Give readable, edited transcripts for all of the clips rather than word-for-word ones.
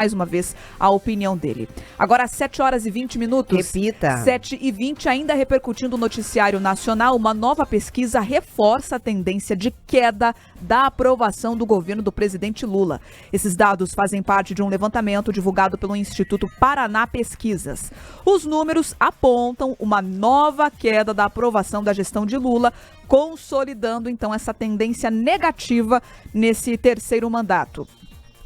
mais uma vez a opinião dele. Agora às 7h20. Repita. 7h20, ainda repercutindo o noticiário nacional, uma nova pesquisa reforça a tendência de queda da aprovação do governo do presidente Lula. Esses dados fazem parte de um levantamento divulgado pelo Instituto Paraná Pesquisas. Os números apontam uma nova queda da aprovação da gestão de Lula, consolidando então essa tendência negativa nesse terceiro mandato.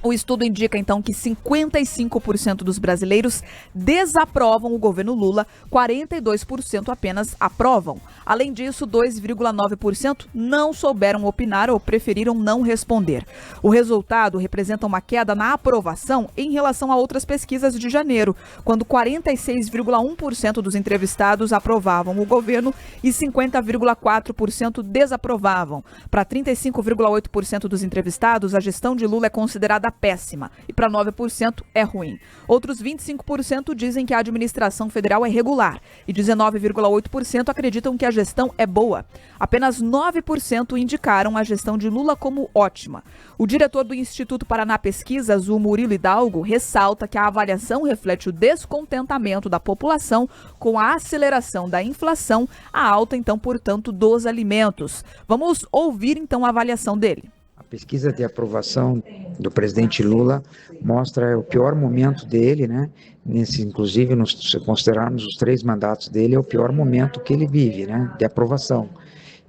O estudo indica, então, que 55% dos brasileiros desaprovam o governo Lula, 42% apenas aprovam. Além disso, 2,9% não souberam opinar ou preferiram não responder. O resultado representa uma queda na aprovação em relação a outras pesquisas de janeiro, quando 46,1% dos entrevistados aprovavam o governo e 50,4% desaprovavam. Para 35,8% dos entrevistados, a gestão de Lula é considerada péssima e para 9% é ruim. Outros 25% dizem que a administração federal é regular e 19,8% acreditam que a gestão é boa. Apenas 9% indicaram a gestão de Lula como ótima. O diretor do Instituto Paraná Pesquisas, o Murilo Hidalgo, ressalta que a avaliação reflete o descontentamento da população com a aceleração da inflação, a alta, então, portanto, dos alimentos. Vamos ouvir, então, a avaliação dele. A pesquisa de aprovação do presidente Lula mostra o pior momento dele, né? Inclusive, se considerarmos os 3 mandatos dele, é o pior momento que ele vive, né? De aprovação.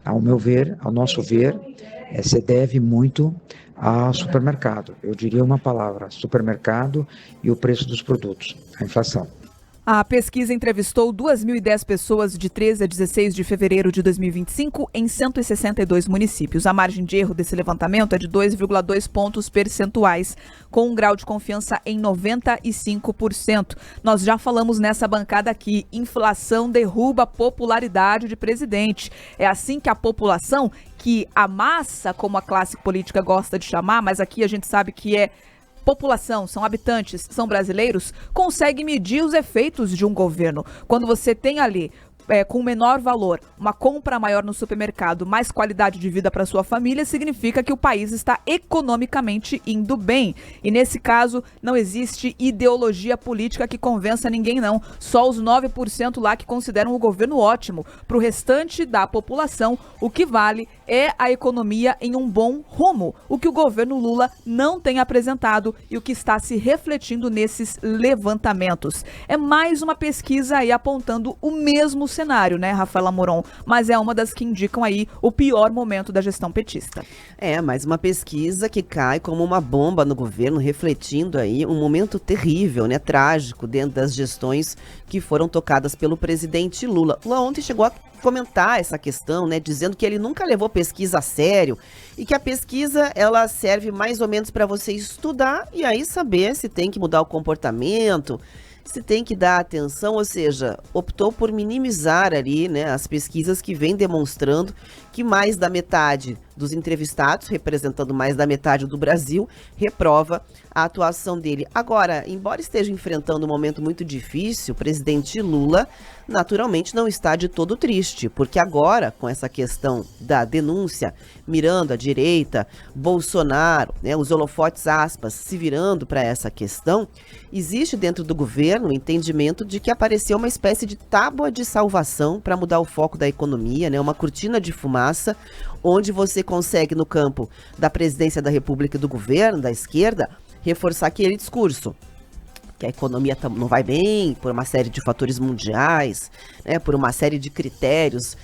Ao meu ver, ao nosso ver, se deve muito ao supermercado. Eu diria uma palavra: supermercado e o preço dos produtos, a inflação. A pesquisa entrevistou 2.010 pessoas de 13 a 16 de fevereiro de 2025 em 162 municípios. A margem de erro desse levantamento é de 2,2 pontos percentuais, com um grau de confiança em 95%. Nós já falamos nessa bancada aqui, inflação derruba a popularidade de presidente. É assim que a população, que a massa, como a classe política gosta de chamar, mas aqui a gente sabe que é população, são habitantes, são brasileiros, consegue medir os efeitos de um governo. Quando você tem ali, com menor valor, uma compra maior no supermercado, mais qualidade de vida para sua família, significa que o país está economicamente indo bem. E nesse caso, não existe ideologia política que convença ninguém, não. Só os 9% lá que consideram o governo ótimo. Para o restante da população, o que vale é a economia em um bom rumo. O que o governo Lula não tem apresentado e o que está se refletindo nesses levantamentos. É mais uma pesquisa aí apontando o mesmo cenário, né, Rafaela Moron? Mas é uma das que indicam aí o pior momento da gestão petista. É, mais uma pesquisa que cai como uma bomba no governo, refletindo aí um momento terrível, né, trágico, dentro das gestões que foram tocadas pelo presidente Lula. Lula ontem chegou a comentar essa questão, né, dizendo que ele nunca levou pesquisa a sério e que a pesquisa, ela serve mais ou menos para você estudar e aí saber se tem que mudar o comportamento, se tem que dar atenção, ou seja, optou por minimizar ali, né, as pesquisas que vêm demonstrando que mais da metade dos entrevistados, representando mais da metade do Brasil, reprova a atuação dele. Agora, embora esteja enfrentando um momento muito difícil, o presidente Lula naturalmente não está de todo triste, porque agora, com essa questão da denúncia, mirando à direita, Bolsonaro, né, os holofotes, aspas, se virando para essa questão, existe dentro do governo o entendimento de que apareceu uma espécie de tábua de salvação para mudar o foco da economia, né, uma cortina de fumaça, onde você consegue, no campo da presidência da República e do governo, da esquerda, reforçar aquele discurso que a economia não vai bem, por uma série de fatores mundiais, né, por uma série de critérios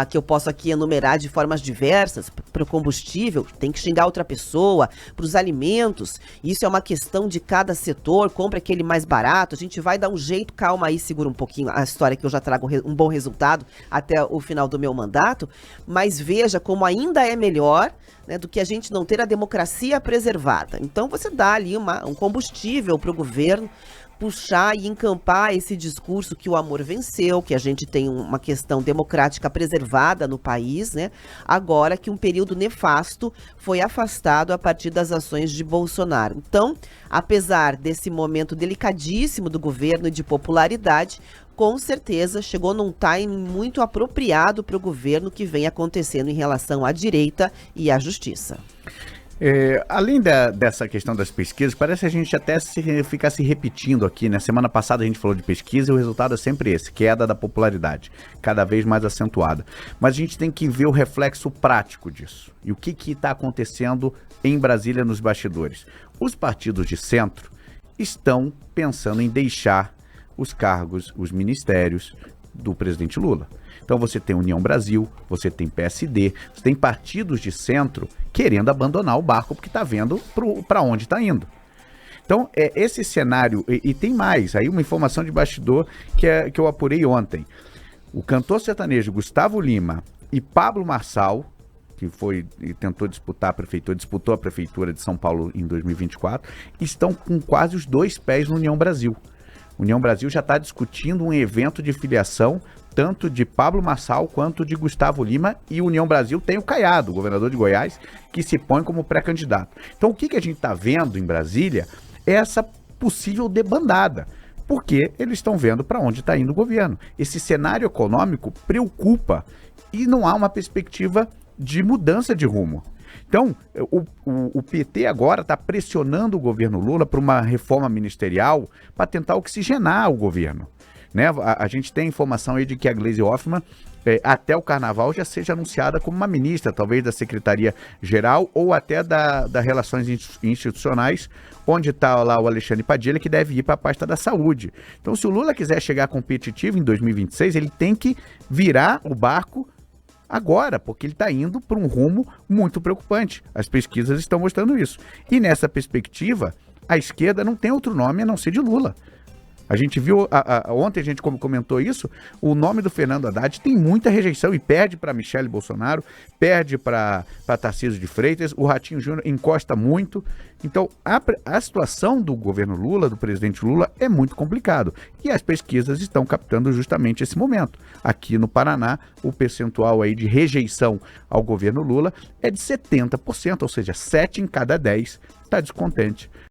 que eu posso aqui enumerar de formas diversas. Para o combustível, tem que xingar outra pessoa, para os alimentos, isso é uma questão de cada setor, compra aquele mais barato, a gente vai dar um jeito, calma aí, segura um pouquinho a história que eu já trago um bom resultado até o final do meu mandato, mas veja como ainda é melhor, né, do que a gente não ter a democracia preservada. Então você dá ali um combustível para o governo puxar e encampar esse discurso que o amor venceu, que a gente tem uma questão democrática preservada no país, né? Agora que um período nefasto foi afastado a partir das ações de Bolsonaro. Então, apesar desse momento delicadíssimo do governo e de popularidade, com certeza chegou num timing muito apropriado para o governo que vem acontecendo em relação à direita e à justiça. Além dessa questão das pesquisas, parece que a gente até fica se repetindo aqui, né? Semana passada a gente falou de pesquisa e o resultado é sempre esse, queda da popularidade, cada vez mais acentuada. Mas a gente tem que ver o reflexo prático disso. E o que está acontecendo em Brasília nos bastidores? Os partidos de centro estão pensando em deixar os cargos, os ministérios do presidente Lula. Então você tem União Brasil, você tem PSD, você tem partidos de centro querendo abandonar o barco porque está vendo para onde está indo. Então, esse cenário, e tem mais, aí uma informação de bastidor que eu apurei ontem. O cantor sertanejo Gustavo Lima e Pablo Marçal, que tentou disputar a prefeitura, disputou a prefeitura de São Paulo em 2024, estão com quase os 2 pés no União Brasil. União Brasil já está discutindo um evento de filiação tanto de Pablo Marçal quanto de Gustavo Lima, e União Brasil tem o Caiado, governador de Goiás, que se põe como pré-candidato. Então o que a gente está vendo em Brasília é essa possível debandada, porque eles estão vendo para onde está indo o governo. Esse cenário econômico preocupa e não há uma perspectiva de mudança de rumo. Então, o PT agora está pressionando o governo Lula para uma reforma ministerial para tentar oxigenar o governo. Né? A gente tem informação aí de que a Gleisi Hoffmann, até o carnaval, já seja anunciada como uma ministra, talvez da Secretaria-Geral ou até da Relações Institucionais, onde está lá o Alexandre Padilha, que deve ir para a pasta da saúde. Então, se o Lula quiser chegar competitivo em 2026, ele tem que virar o barco agora, porque ele está indo para um rumo muito preocupante. As pesquisas estão mostrando isso. E nessa perspectiva, a esquerda não tem outro nome a não ser de Lula. A gente viu, ontem a gente comentou isso, o nome do Fernando Haddad tem muita rejeição e perde para Michele Bolsonaro, perde para Tarcísio de Freitas, o Ratinho Júnior encosta muito. Então, a situação do governo Lula, do presidente Lula, é muito complicado. E as pesquisas estão captando justamente esse momento. Aqui no Paraná, o percentual aí de rejeição ao governo Lula é de 70%, ou seja, 7 em cada 10 está descontente